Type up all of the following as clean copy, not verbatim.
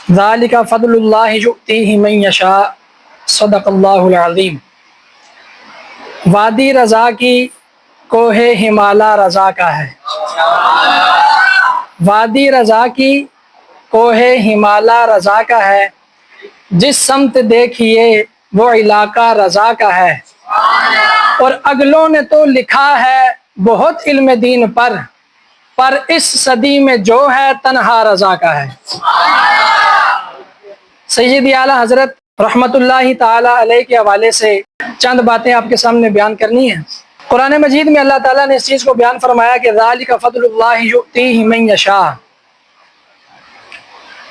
ذالک فضل اللہ یؤتیہ من یشاء صدق اللہ العظیم۔ وادی رضا کی کوہ ہمالا رضا کا ہے، وادی رضا کی کوہ ہمالا رضا کا ہے، جس سمت دیکھیے وہ علاقہ رضا کا ہے، اور اگلوں نے تو لکھا ہے بہت علم دین پر اس صدی میں جو ہے تنہا رضا کا ہے۔ سیدی اعلیٰ حضرت رحمت اللہ تعالی علیہ کے حوالے سے چند باتیں آپ کے سامنے بیان کرنی ہیں۔ قرآن مجید میں اللہ تعالیٰ نے اس چیز کو بیان فرمایا کہ ذالک فضل اللہ یؤتیہ من یشاء،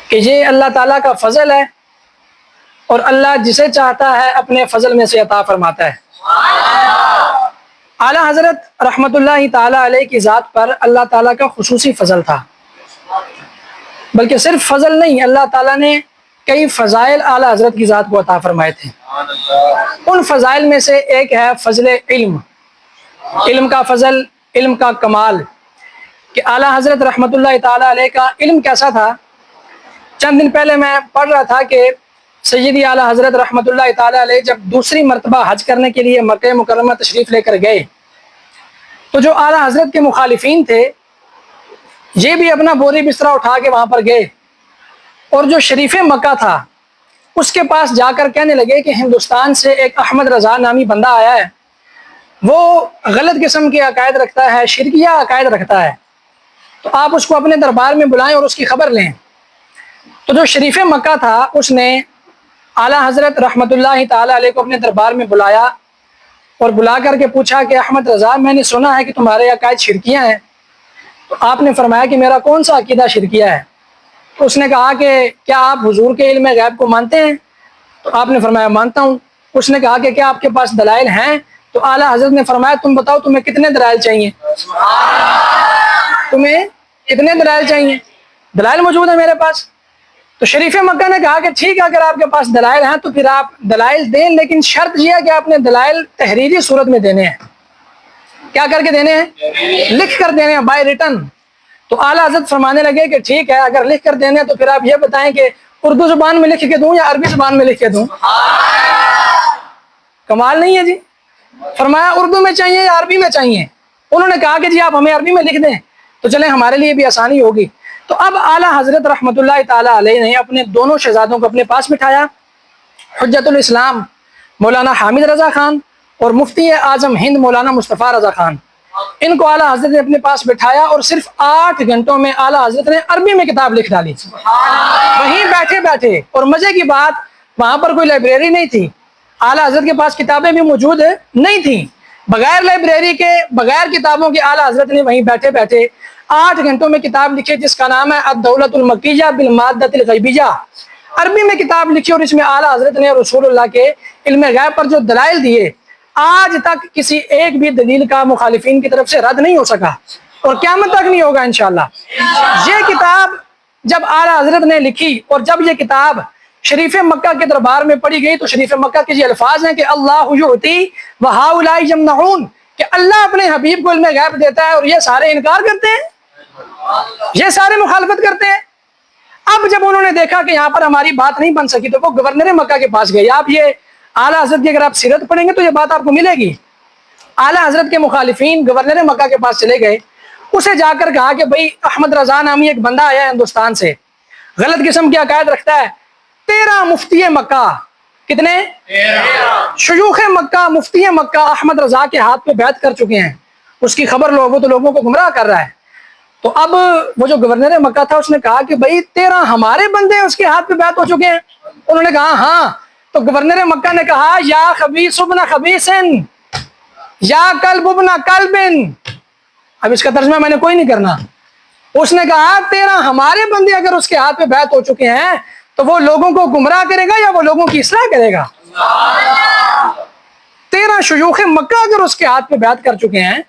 کہ یہ اللہ تعالیٰ کا فضل ہے اور اللہ جسے چاہتا ہے اپنے فضل میں سے عطا فرماتا ہے۔ اعلیٰ حضرت رحمت اللہ تعالیٰ علیہ کی ذات پر اللہ تعالیٰ کا خصوصی فضل تھا، بلکہ صرف فضل نہیں، اللہ تعالیٰ نے کئی فضائل اعلیٰ حضرت کی ذات کو عطا فرمائے تھے۔ ان فضائل میں سے ایک ہے فضل علم، علم کا فضل، علم کا کمال، کہ اعلیٰ حضرت رحمت اللہ تعالیٰ علیہ کا علم کیسا تھا۔ چند دن پہلے میں پڑھ رہا تھا کہ سیدی اعلیٰ حضرت رحمت اللہ تعالیٰ علیہ جب دوسری مرتبہ حج کرنے کے لیے مکہ مکرمہ تشریف لے کر گئے تو جو اعلیٰ حضرت کے مخالفین تھے یہ بھی اپنا بوری بسترا اٹھا کے وہاں پر گئے، اور جو شریف مکہ تھا اس کے پاس جا کر کہنے لگے کہ ہندوستان سے ایک احمد رضا نامی بندہ آیا ہے، وہ غلط قسم کے عقائد رکھتا ہے، شرکیہ عقائد رکھتا ہے، تو آپ اس کو اپنے دربار میں بلائیں اور اس کی خبر لیں۔ تو جو شریف مکہ تھا اس نے اعلیٰ حضرت رحمت اللہ تعالیٰ علیہ کو اپنے دربار میں بلایا اور بلا کر کے پوچھا کہ احمد رضا، میں نے سنا ہے کہ تمہارے عقائد شرکیہ ہیں، تو آپ نے فرمایا کہ میرا کون سا عقیدہ شرکیہ ہے؟ تو اس نے کہا کہ کیا آپ حضور کے علم غیب کو مانتے ہیں؟ تو آپ نے فرمایا مانتا ہوں۔ اس نے کہا کہ کیا آپ کے پاس دلائل ہیں؟ تو اعلیٰ حضرت نے فرمایا تم بتاؤ تمہیں کتنے دلائل چاہیے، تمہیں کتنے دلائل چاہیے؟ دلائل موجود ہیں میرے پاس۔ تو شریف مکہ نے کہا کہ ٹھیک ہے، اگر آپ کے پاس دلائل ہیں تو پھر آپ دلائل دیں، لیکن شرط یہ ہے کہ آپ نے دلائل تحریری صورت میں دینے ہیں۔ کیا کر کے دینے ہیں؟ لکھ کر دینے ہیں، بائی ریٹن۔ تو اعلیٰ حضرت فرمانے لگے کہ ٹھیک ہے، اگر لکھ کر دینے ہیں تو پھر آپ یہ بتائیں کہ اردو زبان میں لکھ کے دوں یا عربی زبان میں لکھ کے دوں؟ کمال نہیں ہے جی؟ فرمایا اردو میں چاہیے یا عربی میں چاہیے؟ انہوں نے کہا کہ جی آپ ہمیں عربی میں لکھ دیں تو چلیں ہمارے لیے بھی آسانی ہوگی۔ تو اب اعلیٰ حضرت رحمت اللہ تعالیٰ علیہ نے اپنے دونوں شہزادوں کو اپنے پاس بٹھایا، حجت الاسلام مولانا حامد رضا خان اور مفتی اعظم ہند مولانا مصطفیٰ رضا خان، ان کو اعلیٰ حضرت نے اپنے پاس بٹھایا اور صرف 8 گھنٹوں میں اعلیٰ حضرت نے عربی میں کتاب لکھ ڈالی، وہیں بیٹھے بیٹھے۔ اور مزے کی بات وہاں پر کوئی لائبریری نہیں تھی، اعلیٰ حضرت کے پاس کتابیں بھی موجود نہیں تھیں، بغیر لائبریری کے، بغیر کتابوں کے اعلیٰ حضرت نے وہیں بیٹھے بیٹھے 8 گھنٹوں میں کتاب لکھی جس کا نام ہے الدولۃ المکیہ بالمادۃ الغیبیہ۔ عربی میں کتاب لکھی اور اس میں اعلیٰ حضرت نے رسول اللہ کے علم غیب پر جو دلائل دیے، آج تک کسی ایک بھی دلیل کا مخالفین کی طرف سے رد نہیں ہو سکا اور قیامت تک نہیں ہوگا انشاءاللہ۔ یہ کتاب جب اعلیٰ حضرت نے لکھی اور جب یہ کتاب شریف مکہ کے دربار میں پڑھی گئی تو شریف مکہ کے یہ الفاظ ہیں کہ اللہ یعطی وہؤلاء یمنعون، کہ اللہ اپنے حبیب کو علم غیب دیتا ہے اور یہ سارے انکار کرتے ہیں، یہ سارے مخالفت کرتے ہیں۔ اب جب انہوں نے دیکھا کہ یہاں پر ہماری بات نہیں بن سکی تو وہ گورنر مکہ کے پاس گئے۔ آپ یہ اعلیٰ حضرت کی اگر آپ سیرت پڑھیں گے تو یہ بات آپ کو ملے گی۔ اعلیٰ حضرت کے مخالفین گورنر مکہ کے پاس چلے گئے، اسے جا کر کہا کہ بھائی احمد رضا نامی ایک بندہ آیا ہے ہندوستان سے، غلط قسم کے عقائد رکھتا ہے، 13 مفتی مکہ، کتنے؟ 13 شیوخ مکہ، مفتی مکہ احمد رضا کے ہاتھ پہ بیعت کر چکے ہیں، اس کی خبر لو، وہ تو لوگوں کو گمراہ کر رہا ہے۔ تو اب وہ جو گورنر مکہ تھا اس نے کہا کہ بھائی 13 ہمارے بندے اس کے ہاتھ پہ بیعت ہو چکے ہیں؟ انہوں نے کہا ہاں۔ تو گورنر مکہ نے کہا یا خبیث ابن خبیث یا کلب ابن کلب، اب اس کا ترجمہ میں نے کوئی نہیں کرنا۔ اس نے کہا 13 ہمارے بندے اگر اس کے ہاتھ پہ بیعت ہو چکے ہیں تو وہ لوگوں کو گمراہ کرے گا یا وہ لوگوں کی اصلاح کرے گا؟ 13 شیوخ مکہ اگر اس کے ہاتھ پہ بیعت کر چکے ہیں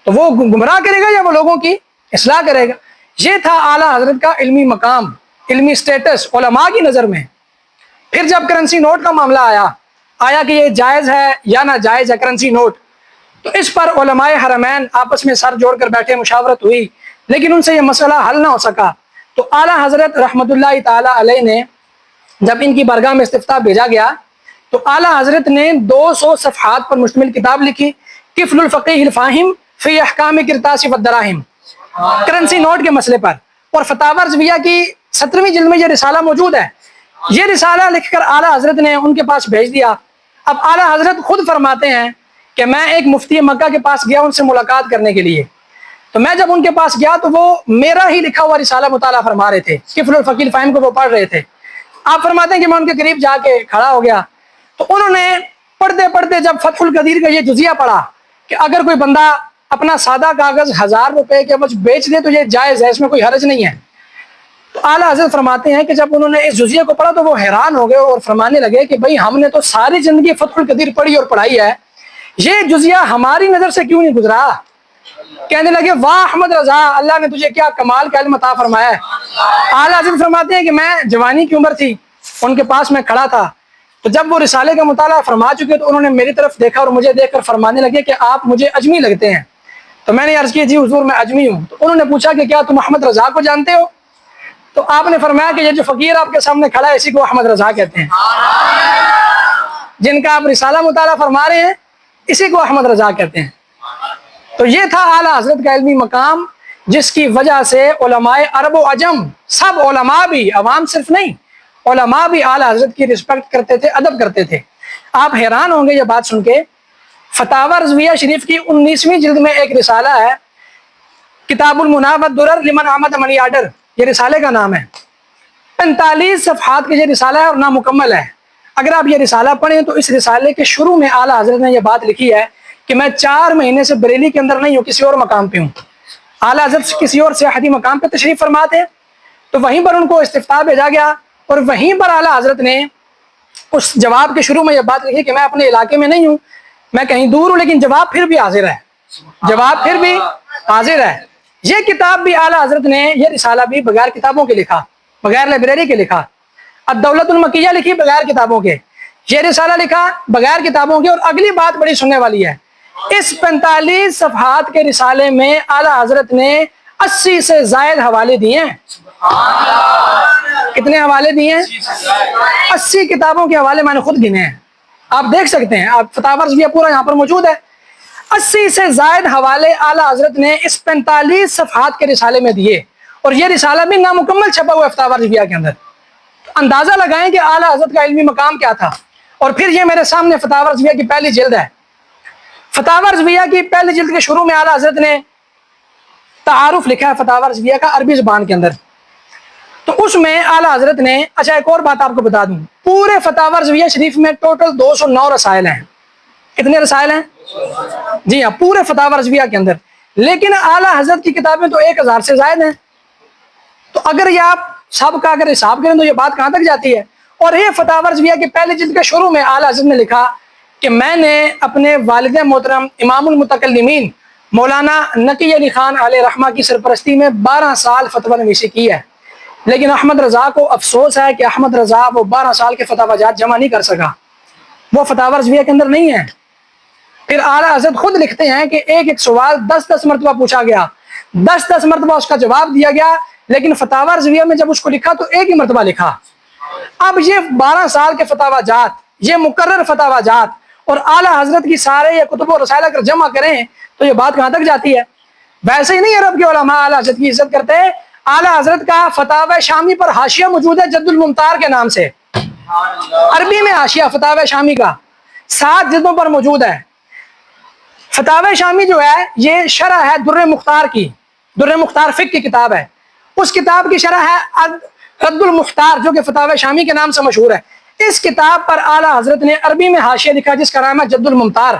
تو وہ گمراہ کرے گا یا وہ لوگوں کی اصلاح کرے گا؟ یہ تھا اعلیٰ حضرت کا علمی مقام، علمی سٹیٹس علماء کی نظر میں۔ پھر جب کرنسی نوٹ کا معاملہ آیا کہ یہ جائز ہے یا ناجائز ہے کرنسی نوٹ، تو اس پر علماء حرمین آپس میں سر جوڑ کر بیٹھے، مشاورت ہوئی، لیکن ان سے یہ مسئلہ حل نہ ہو سکا۔ تو اعلیٰ حضرت رحمۃ اللہ تعالیٰ علیہ نے جب ان کی بارگاہ میں استفتاء بھیجا گیا تو اعلیٰ حضرت نے 200 صفحات پر مشتمل کتاب لکھی، کفل الفقیہ الفاہم فی احکام قرطاس والدراہم، کرنسی نوٹ کے مسئلے پر، اور فتاوی رضویہ کی 17ویں جلد میں یہ رسالہ موجود ہے۔ یہ رسالہ لکھ کر اعلیٰ حضرت نے ان کے پاس بھیج دیا۔ اب اعلیٰ حضرت خود فرماتے ہیں کہ میں ایک مفتی مکہ کے پاس گیا ان سے ملاقات کرنے کے لیے، تو میں جب ان کے پاس گیا تو وہ میرا ہی لکھا ہوا رسالہ مطالعہ فرما رہے تھے، کفل الفقیہ الفاہم کو وہ پڑھ رہے تھے۔ آپ فرماتے ہیں کہ میں ان کے قریب جا کے کھڑا ہو گیا تو انہوں نے پڑھتے پڑھتے جب فتح القدیر کا یہ جزیہ پڑھا کہ اگر کوئی بندہ اپنا سادہ کاغذ 1000 روپے کے بچ بیچ دے تو یہ جائز ہے، اس میں کوئی حرج نہیں ہے۔ تو اعلیٰ حضرت فرماتے ہیں کہ جب انہوں نے اس جزیہ کو پڑھا تو وہ حیران ہو گئے اور فرمانے لگے کہ بھئی ہم نے تو ساری زندگی فتح القدیر پڑھی اور پڑھائی ہے، یہ جزیہ ہماری نظر سے کیوں نہیں گزرا؟ کہنے لگے واہ احمد رضا، اللہ نے تجھے کیا کمال کا علم عطا فرمایا ہے۔ اعلیٰ حضرت فرماتے ہیں کہ میں جوانی کی عمر تھی، ان کے پاس میں کھڑا تھا، تو جب وہ رسالے کا مطالعہ فرما چکے تو انہوں نے میری طرف دیکھا اور مجھے دیکھ کر فرمانے لگے کہ آپ مجھے اجمی لگتے ہیں۔ تو میں نے عرض کی جی حضور میں اجمی ہوں۔ تو انہوں نے پوچھا کہ کیا تم احمد رضا کو جانتے ہو؟ تو آپ نے فرمایا کہ یہ جو فقیر آپ کے سامنے کھڑا ہے اسی کو احمد رضا کہتے ہیں، جن کا آپ رسالہ مطالعہ فرما رہے ہیں اسی کو احمد رضا کہتے ہیں۔ تو یہ تھا اعلیٰ حضرت کا علمی مقام، جس کی وجہ سے علماء عرب و عجم، سب علماء بھی، عوام صرف نہیں، علماء بھی اعلیٰ حضرت کی رسپیکٹ کرتے تھے، ادب کرتے تھے۔ آپ حیران ہوں گے یہ بات سن کے، فتاوی رضویہ شریف کی 19ویں جلد میں ایک رسالہ ہے، کتاب المنیٰ والدرر لمن عمد منی آرڈر، یہ رسالے کا نام ہے۔ 45 صفحات کا یہ رسالہ ہے اور نامکمل ہے۔ اگر آپ یہ رسالہ پڑھیں تو اس رسالے کے شروع میں اعلیٰ حضرت نے یہ بات لکھی ہے کہ میں 4 مہینے سے بریلی کے اندر نہیں ہوں، کسی اور مقام پہ ہوں۔ اعلیٰ حضرت کسی اور سیاحتی مقام پہ تشریف فرماتے ہیں، تو وہیں پر ان کو استفتاء بھیجا گیا اور وہیں پر اعلیٰ حضرت نے اس جواب کے شروع میں یہ بات لکھی کہ میں اپنے علاقے میں نہیں ہوں، میں کہیں دور ہوں، لیکن جواب پھر بھی حاضر ہے، جواب پھر بھی حاضر ہے۔ یہ کتاب بھی اعلیٰ حضرت نے، یہ رسالہ بھی بغیر کتابوں کے لکھا، بغیر لائبریری کے لکھا۔ الدولۃ المکیہ لکھی بغیر کتابوں کے، یہ رسالہ لکھا بغیر کتابوں کے۔ اور اگلی بات بڑی سننے والی ہے، اس 45 صفحات کے رسالے میں اعلیٰ حضرت نے 80 سے زائد حوالے دیے ہیں۔ کتنے حوالے دیے ہیں؟ 80 کتابوں کے حوالے میں نے خود گنے ہیں، آپ دیکھ سکتے ہیں، آپ فتاوی رضویہ پورا یہاں پر موجود ہے۔ 80 سے زائد حوالے اعلیٰ حضرت نے اس 45 صفحات کے رسالے میں دیے، اور یہ رسالہ بھی نامکمل چھپا ہوا ہے فتاوی رضویہ کے اندر۔ اندازہ لگائیں کہ اعلیٰ حضرت کا علمی مقام کیا تھا۔ اور پھر یہ میرے سامنے فتاوی رضویہ کی پہلی جلد ہے۔ فتاوی رضویہ کی پہلی جلد کے شروع میں اعلیٰ حضرت نے تعارف لکھا ہے فتاوی رضویہ کا عربی زبان کے اندر، تو اس میں اعلیٰ حضرت نے، اچھا ایک اور بات آپ کو بتا دوں، پورے فتاوی رضویہ شریف میں ٹوٹل 209 رسائل ہیں۔ کتنے رسائل ہیں؟ جی ہاں، پورے فتاوی رضویہ کے اندر، لیکن اعلیٰ حضرت کی کتابیں تو 1000 سے زائد ہیں۔ تو اگر یہ آپ سب کا اگر حساب کریں تو یہ بات کہاں تک جاتی ہے؟ اور یہ فتاوی رضویہ کی پہلی جلد کے شروع میں اعلیٰ حضرت نے لکھا کہ میں نے اپنے والد محترم امام المتکلمین مولانا نقی علی خان علیہ رحمہ کی سرپرستی میں 12 سال فتویٰ نویسی کی ہے، لیکن احمد رضا کو افسوس ہے کہ احمد رضا وہ 12 سال کے فتاوی جات جمع نہیں کر سکا، وہ فتاوی رضویہ کے اندر نہیں ہے۔ پھر اعلیٰ حضرت خود لکھتے ہیں کہ ایک سوال 10 مرتبہ پوچھا گیا، 10 مرتبہ اس کا جواب دیا گیا، لیکن فتاوی رضویہ میں جب اس کو لکھا تو ایک ہی مرتبہ لکھا۔ اب یہ 12 سال کے فتاوی جات، یہ مقرر فتاوی جات، اور اعلیٰ حضرت کی سارے یہ کتب و رسائل اگر جمع کریں تو یہ بات کہاں تک جاتی ہے؟ ویسے ہی نہیں عرب کے علماء اعلیٰ حضرت کی عزت کرتے ہیں۔ اعلیٰ حضرت کا فتاوی شامی پر حاشیہ موجود ہے جد الممتار کے نام سے، عربی میں حاشیہ فتاوی شامی کا 7 جلدوں پر موجود ہے۔ فتاوی شامی جو ہے یہ شرح ہے در مختار کی، در مختار فقہ کی کتاب ہے، اس کتاب کی شرح ہے رد المختار جو کہ فتاوی شامی کے نام سے مشہور ہے۔ اس کتاب پر اعلیٰ حضرت نے عربی میں حاشیہ لکھا جس کا نام ہے جد الممتار۔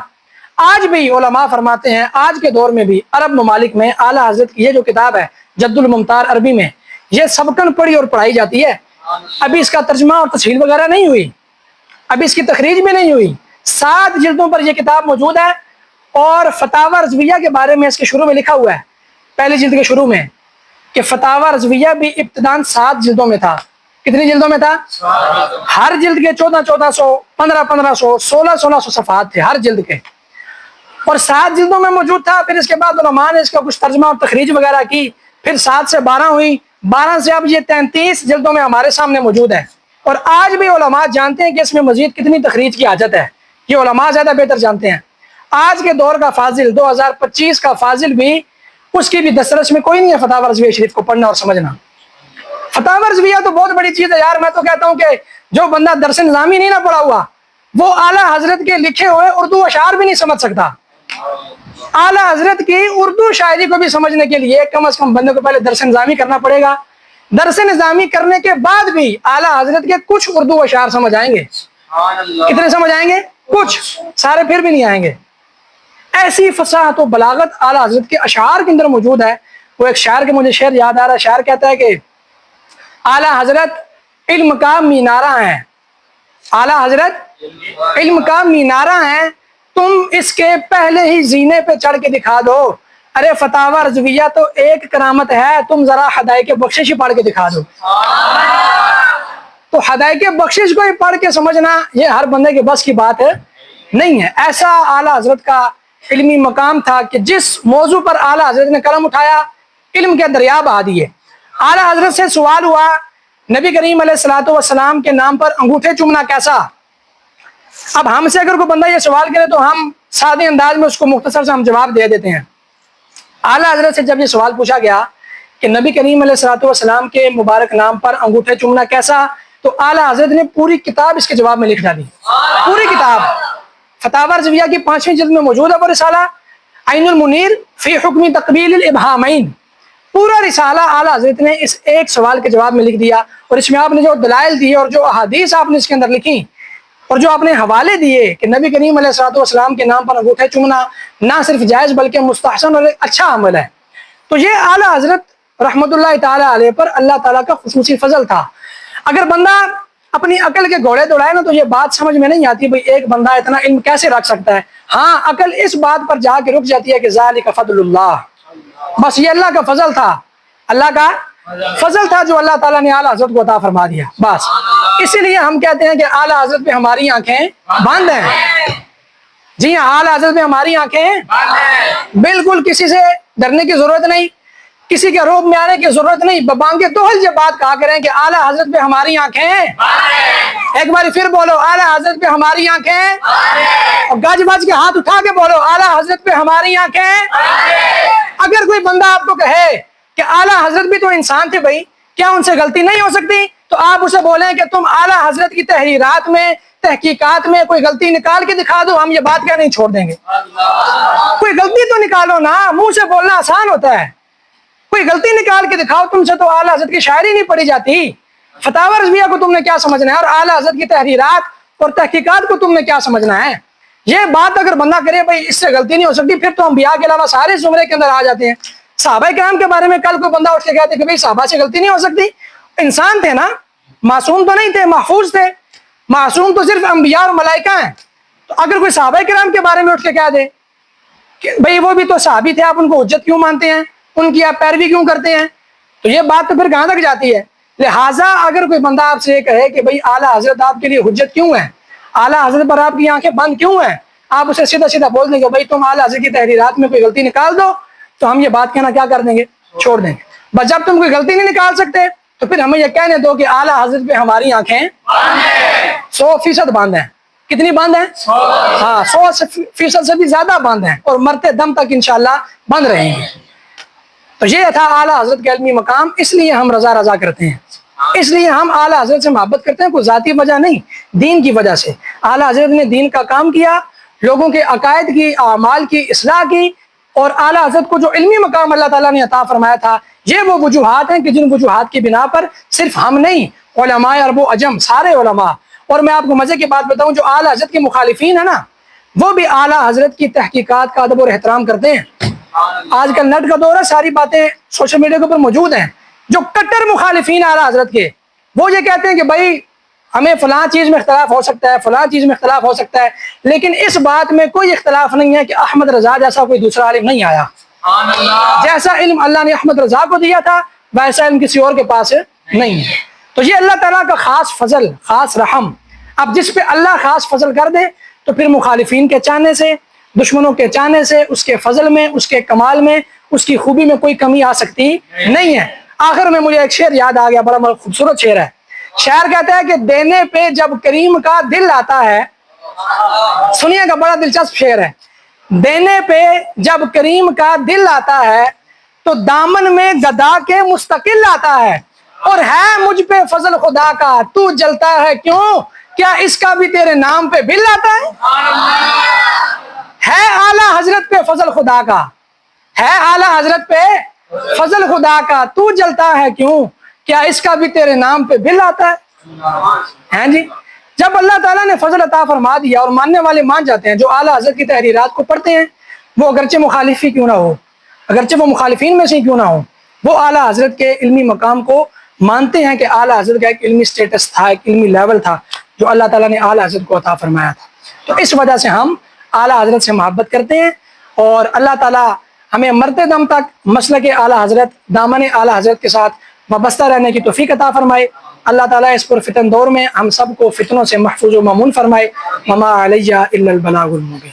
آج بھی علماء فرماتے ہیں، آج کے دور میں بھی عرب ممالک میں اعلیٰ حضرت کی یہ جو کتاب ہے جد الممتار عربی میں، یہ سبقن پڑھی اور پڑھائی جاتی ہے۔ ابھی اس کا ترجمہ اور تشہیر وغیرہ نہیں ہوئی، ابھی اس کی تخریج بھی نہیں ہوئی۔ 7 جلدوں پر یہ کتاب موجود ہے، اور فتاوی رضویہ کے بارے میں اس کے شروع میں لکھا ہوا ہے، پہلی جلد کے شروع میں، کہ فتاوی رضویہ بھی ابتداً 7 جلدوں میں تھا۔ کتنی جلدوں میں تھا؟ ہر جلد کے 1400 1500 1600 صفحات تھے ہر جلد کے، اور 7 جلدوں میں موجود تھا۔ پھر اس کے بعد علماء نے اس کا کچھ ترجمہ اور تخریج وغیرہ کی، پھر 7 سے 12 ہوئی، 12 سے اب یہ 33 جلدوں میں ہمارے سامنے موجود ہے، اور آج بھی علماء جانتے ہیں کہ اس میں مزید کتنی تخریج کی حاجت ہے، یہ علماء زیادہ بہتر جانتے ہیں۔ آج کے دور کا فاضل، 2025 کا فاضل بھی، اس کی بھی دسترس میں کوئی نہیں ہے فتاوی رضویہ شریف کو پڑھنا اور سمجھنا۔ فتاوی رضویہ تو بہت بڑی چیز ہے یار، میں تو کہتا ہوں کہ جو بندہ درس نظامی نہیں نہ پڑھا ہوا وہ اعلیٰ حضرت کے لکھے ہوئے اردو اشعار بھی نہیں سمجھ سکتا۔ اعلیٰ حضرت کی اردو شاعری کو بھی سمجھنے کے لیے کم از کم بندے کو پہلے درس نظامی کرنا پڑے گا، درس نظامی کرنے کے بعد بھی اعلیٰ حضرت کے کچھ اردو اشعار سمجھ آئیں گے۔ کتنے سمجھ آئیں گے؟ کچھ، سارے پھر بھی نہیں آئیں گے۔ ایسی فصاحت و بلاغت اعلیٰ حضرت کے اشعار کے اندر موجود ہے۔ وہ ایک شاعر کے مجھے شعر یاد آ رہا ہے، شاعر کہتا ہے کہ اعلیٰ حضرت علم کا مینارہ ہیں، اعلیٰ حضرت علم کا مینارہ ہیں، تم اس کے پہلے ہی زینے پہ چڑھ کے دکھا دو۔ ارے فتاوی رضویہ تو ایک کرامت ہے، تم ذرا ہدایت بخشش ہی پڑھ کے دکھا دو۔ تو ہدایت بخشش کو ہی پڑھ کے سمجھنا یہ ہر بندے کے بس کی بات نہیں ہے۔ ایسا اعلیٰ حضرت کا علمی مقام تھا کہ جس موضوع پر اعلیٰ حضرت نے قلم اٹھایا علم کے دریا بہا دیے۔ اعلیٰ حضرت سے سوال ہوا نبی کریم علیہ الصلوۃ والسلام کے نام پر انگوٹھے چومنا کیسا؟ اب ہم سے اگر کوئی بندہ یہ سوال کرے تو ہم سادے انداز میں اس کو مختصر سے ہم جواب دے دیتے ہیں۔ اعلیٰ حضرت سے جب یہ سوال پوچھا گیا کہ نبی کریم علیہ الصلوۃ والسلام کے مبارک نام پر انگوٹھے چومنا کیسا، تو اعلیٰ حضرت نے پوری کتاب اس کے جواب میں لکھ ڈالی۔ پوری کتاب فتاوی رضویہ کی 5ویں جلد میں موجود ہے وہ رسالہ عین المنیر فی حکم تقبیل الابہامین۔ پورا رسالہ اعلیٰ حضرت نے اس ایک سوال کے جواب میں لکھ دیا، اور اس میں آپ نے جو دلائل دیے اور جو احادیث آپ نے اس کے اندر لکھی اور جو آپ نے حوالے دیے کہ نبی کریم علیہ الصلوۃ والسلام کے نام پر انگوٹھے چومنا نہ صرف جائز بلکہ مستحسن اور اچھا عمل ہے، تو یہ اعلیٰ حضرت رحمۃ اللہ تعالیٰ علیہ پر اللہ تعالیٰ کا خصوصی فضل تھا۔ اگر بندہ اپنی عقل کے گھوڑے دوڑائے نا تو یہ بات سمجھ میں نہیں آتی بھئی ایک بندہ اتنا علم کیسے رکھ سکتا ہے۔ ہاں عقل اس بات پر جا کے رک جاتی ہے کہ ذالک فضل اللہ، بس یہ اللہ کا فضل تھا، اللہ کا فضل تھا جو اللہ تعالیٰ نے اعلیٰ حضرت کو عطا فرما دیا بس۔ اسی لیے ہم کہتے ہیں کہ اعلیٰ حضرت پہ ہماری آنکھیں بند ہیں۔ جی ہاں، اعلیٰ حضرت پہ ہماری آنکھیں بالکل، کسی سے ڈرنے کی ضرورت نہیں، کسی کے روب میں آنے کی ضرورت نہیں، ببانگے توحل یہ بات کہا کریں کہ اعلیٰ حضرت پہ ہماری آنکھیں، ایک بار پھر بولو اعلیٰ حضرت پہ ہماری آنکھیں، اور گج بج کے ہاتھ اٹھا کے بولو اعلیٰ حضرت پہ ہماری آنکھیں۔ اگر کوئی بندہ آپ کو کہے کہ اعلیٰ حضرت بھی تو انسان تھے بھائی، کیا ان سے غلطی نہیں ہو سکتی، تو آپ اسے بولیں کہ تم اعلیٰ حضرت کی تحریرات میں تحقیقات میں کوئی غلطی نکال کے دکھا دو، ہم یہ بات کیا نہیں چھوڑ دیں گے۔ کوئی غلطی تو نکالو نا، منہ سے بولنا آسان ہوتا ہے، کوئی غلطی نکال کے دکھاؤ۔ تم سے تو اعلیٰ حضرت کی شاعری نہیں پڑھی جاتی، فتاوی رضویہ کو تم نے کیا سمجھنا ہے، اور اعلیٰ حضرت کی تحریرات اور تحقیقات کو تم نے کیا سمجھنا ہے۔ یہ بات اگر بندہ کرے بھائی اس سے غلطی نہیں ہو سکتی، پھر تو انبیاء کے علاوہ سارے زمرے کے اندر آ جاتے ہیں۔ صحابہ کرام کے بارے میں کل کوئی بندہ اٹھ کے کہتے کہ بھائی صحابہ سے غلطی نہیں ہو سکتی، انسان تھے نا، معصوم تو نہیں تھے، محفوظ تھے۔ معصوم تو صرف انبیاء اور ملائکہ ہیں، تو اگر کوئی صحابہ کرام کے بارے میں اٹھ کے کہہ دے کہ بھائی وہ بھی تو صحابی تھے، آپ ان کو حجت کیوں مانتے ہیں، ان کی آپ پیروی کیوں کرتے ہیں، تو یہ بات تو پھر کہاں تک جاتی ہے۔ لہٰذا اگر کوئی بندہ آپ سے یہ کہے کہ بھائی اعلیٰ حضرت آپ کے لیے حجت کیوں ہے، اعلیٰ حضرت پر آپ کی آنکھیں بند کیوں ہیں، آپ اسے سیدھا سیدھا بول دیں گے بھائی تم اعلیٰ حضرت کی تحریرات میں کوئی غلطی نکال دو، تو ہم یہ بات کہنا کیا کر دیں گے، چھوڑ دیں گے۔ بس جب تم کوئی غلطی نہیں نکال سکتے تو پھر ہمیں یہ کہنے دو کہ اعلیٰ حضرت پہ ہماری آنکھیں 100% بند ہیں۔ کتنی بند ہیں؟ ہاں، 100% سے بھی زیادہ بند ہیں، اور مرتے دم تک انشاءاللہ بند رہیں گے۔ تو یہ تھا اعلیٰ حضرت کے علمی مقام، اس لیے ہم رضا رضا کرتے ہیں، اس لیے ہم اعلیٰ حضرت سے محبت کرتے ہیں، کوئی ذاتی وجہ نہیں، دین کی وجہ سے۔ اعلیٰ حضرت نے دین کا کام کیا، لوگوں کے عقائد کی، اعمال کی اصلاح کی، اور اعلیٰ حضرت کو جو علمی مقام اللہ تعالیٰ نے عطا فرمایا تھا، یہ وہ وجوہات ہیں کہ جن وجوہات کی بنا پر صرف ہم نہیں، علماء عرب و عجم سارے علماء، اور میں آپ کو مزے کی بات بتاؤں، جو اعلیٰ حضرت کے مخالفین ہیں نا، وہ بھی اعلیٰ حضرت کی تحقیقات کا ادب اور احترام کرتے ہیں۔ آج کل نیٹ کا دور ہے، ساری باتیں سوشل میڈیا کے اوپر موجود ہیں۔ جو کٹر مخالفین اعلیٰ حضرت کے، وہ یہ کہتے ہیں کہ بھائی ہمیں فلاں چیز میں اختلاف ہو سکتا ہے، فلاں چیز میں اختلاف ہو سکتا ہے، لیکن اس بات میں کوئی اختلاف نہیں ہے کہ احمد رضا جیسا کوئی دوسرا عالم نہیں آیا۔ جیسا علم اللہ نے احمد رضا کو دیا تھا ویسا علم کسی اور کے پاس نہیں ہے۔ تو یہ اللہ تعالیٰ کا خاص فضل، خاص رحم۔ اب جس پہ اللہ خاص فضل کر دے تو پھر مخالفین کے چاہنے سے، دشمنوں کے چاہنے سے، اس کے فضل میں، اس کے کمال میں، اس کی خوبی میں کوئی کمی آ سکتی نہیں ہے۔ آخر میں مجھے ایک شعر یاد آ گیا، بڑا خوبصورت شعر ہے. شاعر کہتا ہے کہ دینے پہ جب کریم کا دل آتا ہے، سنیے گا بڑا دلچسپ شعر ہے، دینے پہ جب کریم کا دل آتا ہے تو دامن میں گدا کے مستقل آتا ہے، اور ہے مجھ پہ فضل خدا کا تو جلتا ہے کیوں، کیا اس کا بھی تیرے نام پہ بل آتا ہے اعلیٰ حضرت پہ فضل خدا کا، ہے اعلیٰ حضرت پہ فضل خدا کا تو جلتا ہے کیوں، کیا اس کا بھی تیرے نام پہ بل آتا ہے جی. جب اللہ تعالیٰ نے فضل عطا فرما دیا اور ماننے والے مان جاتے ہیں، جو اعلیٰ حضرت کی تحریرات کو پڑھتے ہیں، وہ اگرچہ مخالف ہی کیوں نہ ہو، اگرچہ وہ مخالفین میں سے کیوں نہ ہو، وہ اعلیٰ حضرت کے علمی مقام کو مانتے ہیں کہ اعلیٰ حضرت کا ایک علمی سٹیٹس تھا، ایک علمی لیول تھا جو اللہ تعالیٰ نے اعلیٰ حضرت کو عطا فرمایا تھا. تو اس وجہ سے ہم اعلیٰ حضرت سے محبت کرتے ہیں، اور اللہ تعالیٰ ہمیں مرتے دم تک مسلک اعلیٰ حضرت، دامن اعلیٰ حضرت کے ساتھ وابستہ رہنے کی توفیق عطا فرمائے. اللہ تعالیٰ اس پر فتن دور میں ہم سب کو فتنوں سے محفوظ و مامون فرمائے. وما علیہ الا البلاغ المبین.